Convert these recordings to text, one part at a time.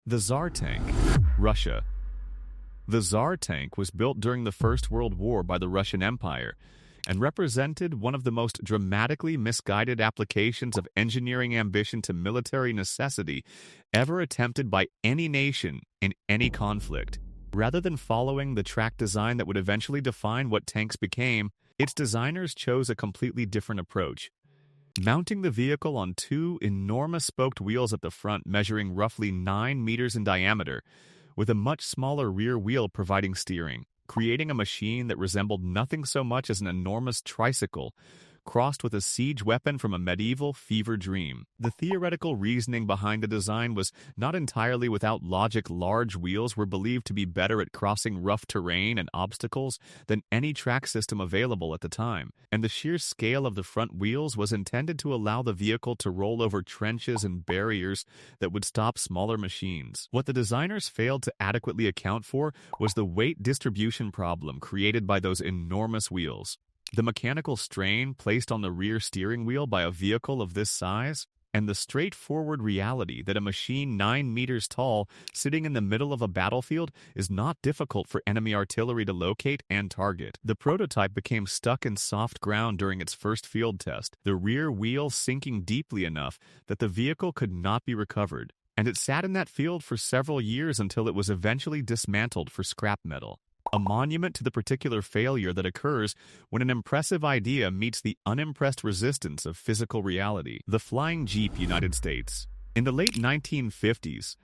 The Tsar Tank, Russia. The Tsar Tank was built during the First World War by the Russian Empire and represented one of the most dramatically misguided applications of engineering ambition to military necessity ever attempted by any nation in any conflict. Rather than following the track design that would eventually define what tanks became, its designers chose a completely different approach. Mounting the vehicle on two enormous spoked wheels at the front measuring roughly 9 meters in diameter, with a much smaller rear wheel providing steering, creating a machine that resembled nothing so much as an enormous tricycle, crossed with a siege weapon from a medieval fever dream. The theoretical reasoning behind the design was not entirely without logic. Large wheels were believed to be better at crossing rough terrain and obstacles than any track system available at the time, and the sheer scale of the front wheels was intended to allow the vehicle to roll over trenches and barriers that would stop smaller machines. What the designers failed to adequately account for was the weight distribution problem created by those enormous wheels. The mechanical strain placed on the rear steering wheel by a vehicle of this size, and the straightforward reality that a machine 9 meters tall sitting in the middle of a battlefield is not difficult for enemy artillery to locate and target. The prototype became stuck in soft ground during its first field test, the rear wheel sinking deeply enough that the vehicle could not be recovered, and it sat in that field for several years until it was eventually dismantled for scrap metal. A monument to the particular failure that occurs when an impressive idea meets the unimpressed resistance of physical reality. The Flying Jeep, United States. In the late 1950s,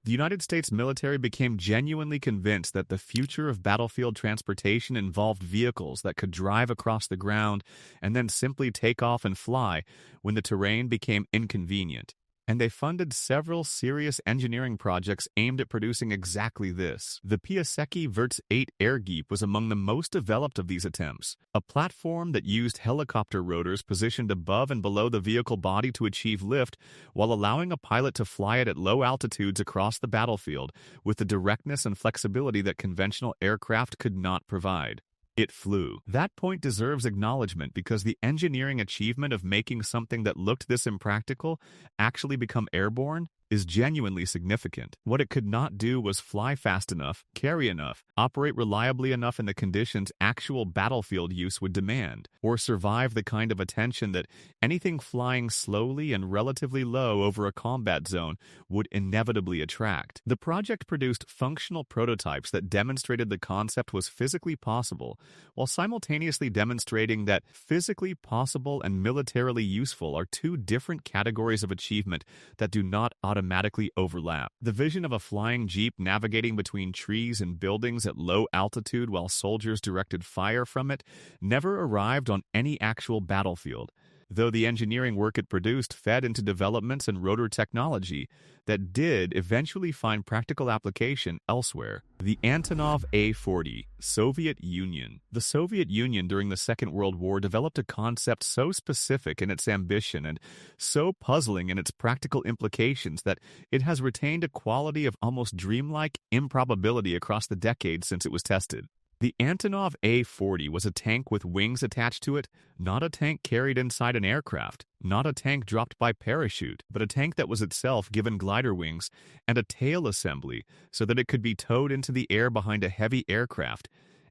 the United States military became genuinely convinced that the future of battlefield transportation involved vehicles that could drive across the ground and then simply take off and fly when the terrain became inconvenient. And they funded several serious engineering projects aimed at producing exactly this. The Piasecki Virts 8 Air Jeep was among the most developed of these attempts, a platform that used helicopter rotors positioned above and below the vehicle body to achieve lift while allowing a pilot to fly it at low altitudes across the battlefield with the directness and flexibility that conventional aircraft could not provide. It flew. That point deserves acknowledgement because the engineering achievement of making something that looked this impractical actually become airborne is genuinely significant. What it could not do was fly fast enough, carry enough, operate reliably enough in the conditions actual battlefield use would demand, or survive the kind of attention that anything flying slowly and relatively low over a combat zone would inevitably attract. The project produced functional prototypes that demonstrated the concept was physically possible, while simultaneously demonstrating that physically possible and militarily useful are two different categories of achievement that do not automatically overlap. The vision of a flying jeep navigating between trees and buildings at low altitude while soldiers directed fire from it never arrived on any actual battlefield, though the engineering work it produced fed into developments in rotor technology that did eventually find practical application elsewhere. The Antonov A-40, Soviet Union. The Soviet Union during the Second World War developed a concept so specific in its ambition and so puzzling in its practical implications that it has retained a quality of almost dreamlike improbability across the decades since it was tested. The Antonov A-40 was a tank with wings attached to it, not a tank carried inside an aircraft, not a tank dropped by parachute, but a tank that was itself given glider wings and a tail assembly so that it could be towed into the air behind a heavy aircraft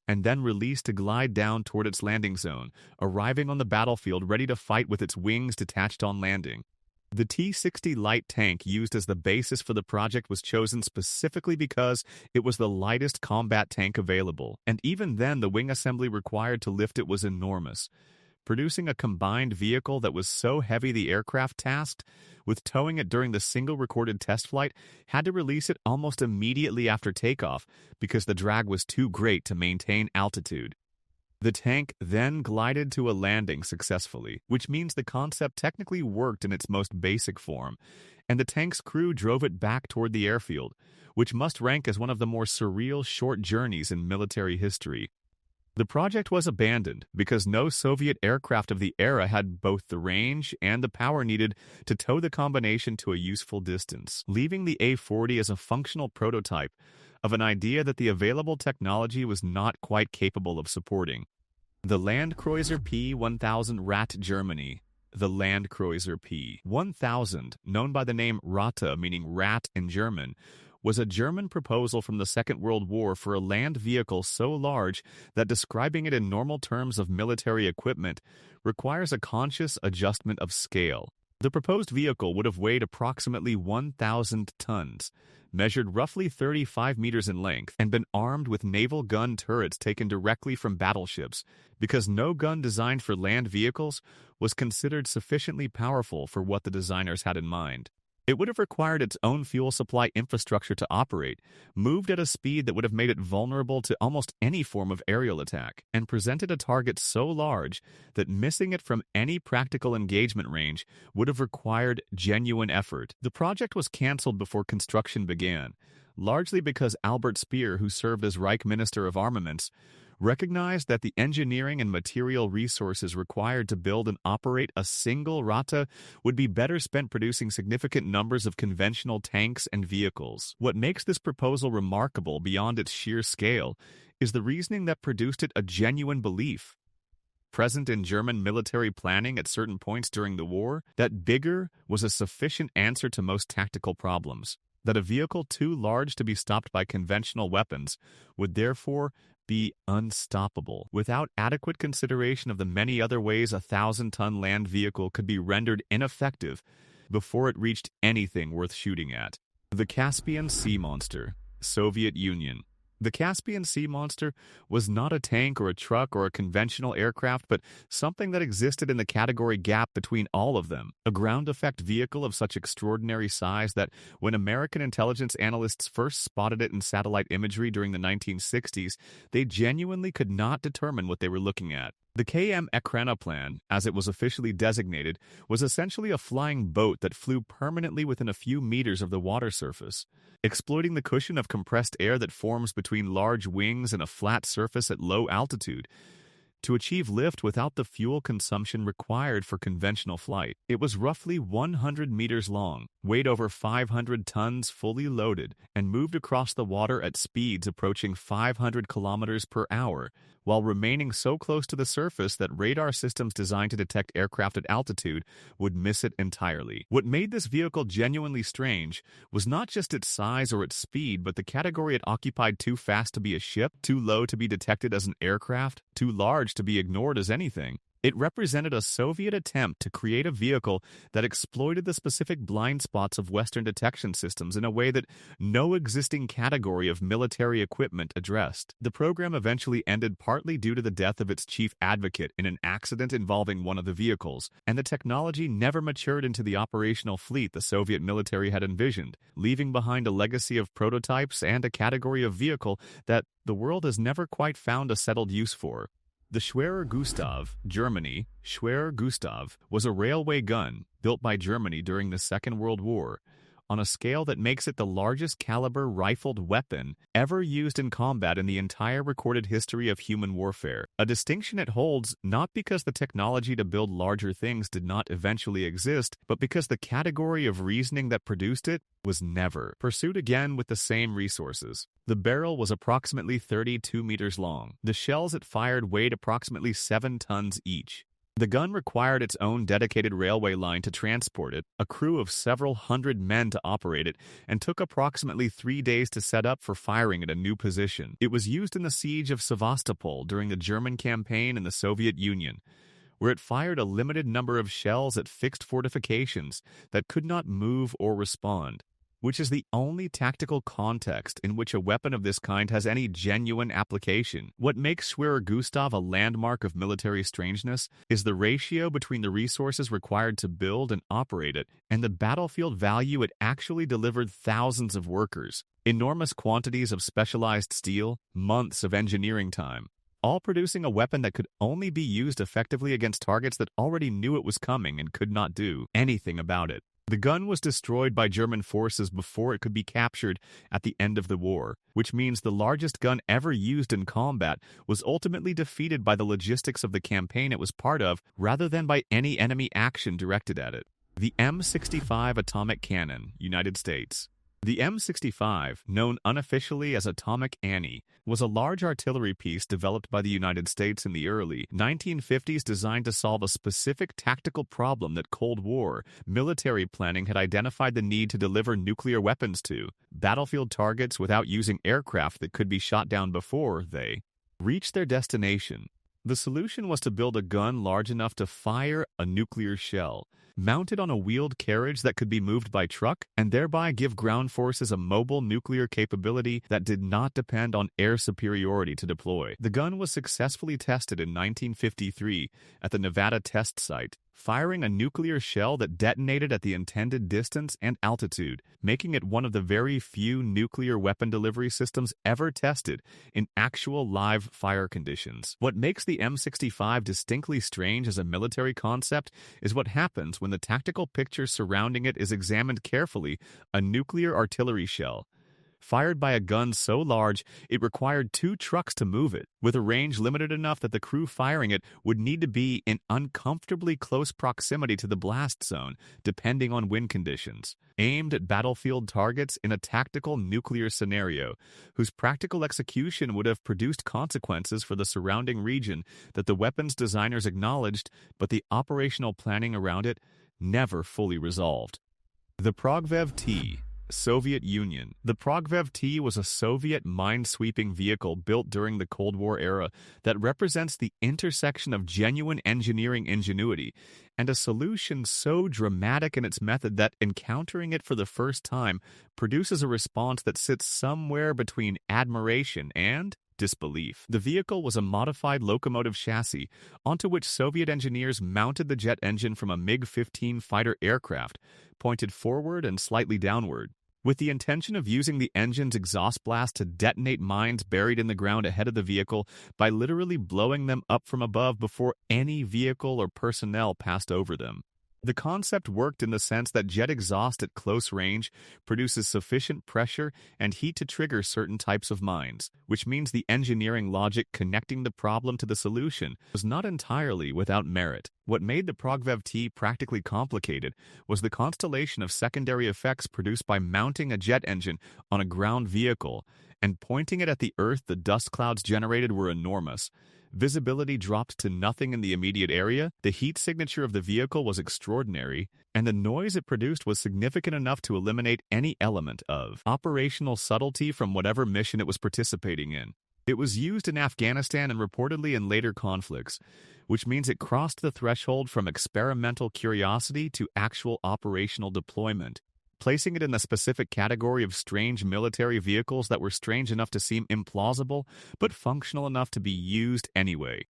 and then released to glide down toward its landing zone, arriving on the battlefield ready to fight with its wings detached on landing. The T-60 light tank used as the basis for the project was chosen specifically because it was the lightest combat tank available, and even then the wing assembly required to lift it was enormous, producing a combined vehicle that was so heavy the aircraft tasked with towing it during the single recorded test flight had to release it almost immediately after takeoff because the drag was too great to maintain altitude. The tank then glided to a landing successfully, which means the concept technically worked in its most basic form, and the tank's crew drove it back toward the airfield, which must rank as one of the more surreal short journeys in military history. The project was abandoned because no Soviet aircraft of the era had both the range and the power needed to tow the combination to a useful distance, leaving the A-40 as a functional prototype of an idea that the available technology was not quite capable of supporting. The Landkreuzer P-1000 Rat, Germany. The Landkreuzer P-1000, known by the name Ratte meaning rat in German, was a German proposal from the Second World War for a land vehicle so large that describing it in normal terms of military equipment requires a conscious adjustment of scale. The proposed vehicle would have weighed approximately 1,000 tons, measured roughly 35 meters in length, and been armed with naval gun turrets taken directly from battleships, because no gun designed for land vehicles was considered sufficiently powerful for what the designers had in mind. It would have required its own fuel supply infrastructure to operate, moved at a speed that would have made it vulnerable to almost any form of aerial attack, and presented a target so large that missing it from any practical engagement range would have required genuine effort. The project was cancelled before construction began, largely because Albert Speer, who served as Reich Minister of Armaments, recognized that the engineering and material resources required to build and operate a single Rata would be better spent producing significant numbers of conventional tanks and vehicles. What makes this proposal remarkable beyond its sheer scale is the reasoning that produced it a genuine belief, present in German military planning at certain points during the war, that bigger was a sufficient answer to most tactical problems, that a vehicle too large to be stopped by conventional weapons would therefore be unstoppable, without adequate consideration of the many other ways a 1,000-ton land vehicle could be rendered ineffective before it reached anything worth shooting at. The Caspian Sea Monster, Soviet Union. The Caspian Sea Monster was not a tank or a truck or a conventional aircraft, but something that existed in the category gap between all of them, a ground-effect vehicle of such extraordinary size that when American intelligence analysts first spotted it in satellite imagery during the 1960s, they genuinely could not determine what they were looking at. The KM Ekranoplan, as it was officially designated, was essentially a flying boat that flew permanently within a few meters of the water surface, exploiting the cushion of compressed air that forms between large wings and a flat surface at low altitude to achieve lift without the fuel consumption required for conventional flight. It was roughly 100 meters long, weighed over 500 tons fully loaded, and moved across the water at speeds approaching 500 kilometers per hour, while remaining so close to the surface that radar systems designed to detect aircraft at altitude would miss it entirely. What made this vehicle genuinely strange was not just its size or its speed, but the category it occupied: too fast to be a ship, too low to be detected as an aircraft, too large to be ignored as anything. It represented a Soviet attempt to create a vehicle that exploited the specific blind spots of Western detection systems in a way that no existing category of military equipment addressed. The program eventually ended partly due to the death of its chief advocate in an accident involving one of the vehicles, and the technology never matured into the operational fleet the Soviet military had envisioned, leaving behind a legacy of prototypes and a category of vehicle that the world has never quite found a settled use for. The Schwerer Gustav, Germany, Schwerer Gustav, was a railway gun built by Germany during the Second World War, on a scale that makes it the largest caliber rifled weapon ever used in combat in the entire recorded history of human warfare. A distinction it holds not because the technology to build larger things did not eventually exist, but because the category of reasoning that produced it was never pursued again with the same resources. The barrel was approximately 32 meters long. The shells it fired weighed approximately 7 tons each. The gun required its own dedicated railway line to transport it, a crew of several hundred men to operate it, and took approximately 3 days to set up for firing at a new position. It was used in the siege of Sevastopol during the German campaign in the Soviet Union, where it fired a limited number of shells at fixed fortifications that could not move or respond, which is the only tactical context in which a weapon of this kind has any genuine application. What makes Schwerer Gustav a landmark of military strangeness is the ratio between the resources required to build and operate it and the battlefield value it actually delivered thousands of workers, enormous quantities of specialized steel, months of engineering time, all producing a weapon that could only be used effectively against targets that already knew it was coming and could not do anything about it. The gun was destroyed by German forces before it could be captured at the end of the war, which means the largest gun ever used in combat was ultimately defeated by the logistics of the campaign it was part of rather than by any enemy action directed at it. The M65 atomic cannon, United States. The M65, known unofficially as Atomic Annie, was a large artillery piece developed by the United States in the early 1950s designed to solve a specific tactical problem that Cold War military planning had identified the need to deliver nuclear weapons to battlefield targets without using aircraft that could be shot down before they reached their destination. The solution was to build a gun large enough to fire a nuclear shell, mounted on a wheeled carriage that could be moved by truck, and thereby give ground forces a mobile nuclear capability that did not depend on air superiority to deploy. The gun was successfully tested in 1953 at the Nevada test site, firing a nuclear shell that detonated at the intended distance and altitude, making it one of the very few nuclear weapon delivery systems ever tested in actual live fire conditions. What makes the M65 distinctly strange as a military concept is what happens when the tactical picture surrounding it is examined carefully: a nuclear artillery shell, fired by a gun so large it required 2 trucks to move it, with a range limited enough that the crew firing it would need to be in uncomfortably close proximity to the blast zone, depending on wind conditions, aimed at battlefield targets in a tactical nuclear scenario, whose practical execution would have produced consequences for the surrounding region that the weapons designers acknowledged, but the operational planning around it never fully resolved. The Progvev-T, Soviet Union. The Progvev-T was a Soviet mine-sweeping vehicle built during the Cold War era that represents the intersection of genuine engineering ingenuity and a solution so dramatic in its method that encountering it for the first time produces a response that sits somewhere between admiration and disbelief. The vehicle was a modified locomotive chassis onto which Soviet engineers mounted the jet engine from a MiG-15 fighter aircraft, pointed forward and slightly downward, with the intention of using the engine's exhaust blast to detonate mines buried in the ground ahead of the vehicle by literally blowing them up from above before any vehicle or personnel passed over them. The concept worked in the sense that jet exhaust at close range produces sufficient pressure and heat to trigger certain types of mines, which means the engineering logic connecting the problem to the solution was not entirely without merit. What made the Progvev-T practically complicated was the constellation of secondary effects produced by mounting a jet engine on a ground vehicle and pointing it at the Earth. The dust clouds generated were enormous. Visibility dropped to nothing in the immediate area, the heat signature of the vehicle was extraordinary, and the noise it produced was significant enough to eliminate any element of operational subtlety from whatever mission it was participating in. It was used in Afghanistan and reportedly in later conflicts, which means it crossed the threshold from experimental curiosity to actual operational deployment, placing it in the specific category of strange military vehicles that were strange enough to seem implausible, but functional enough to be used anyway.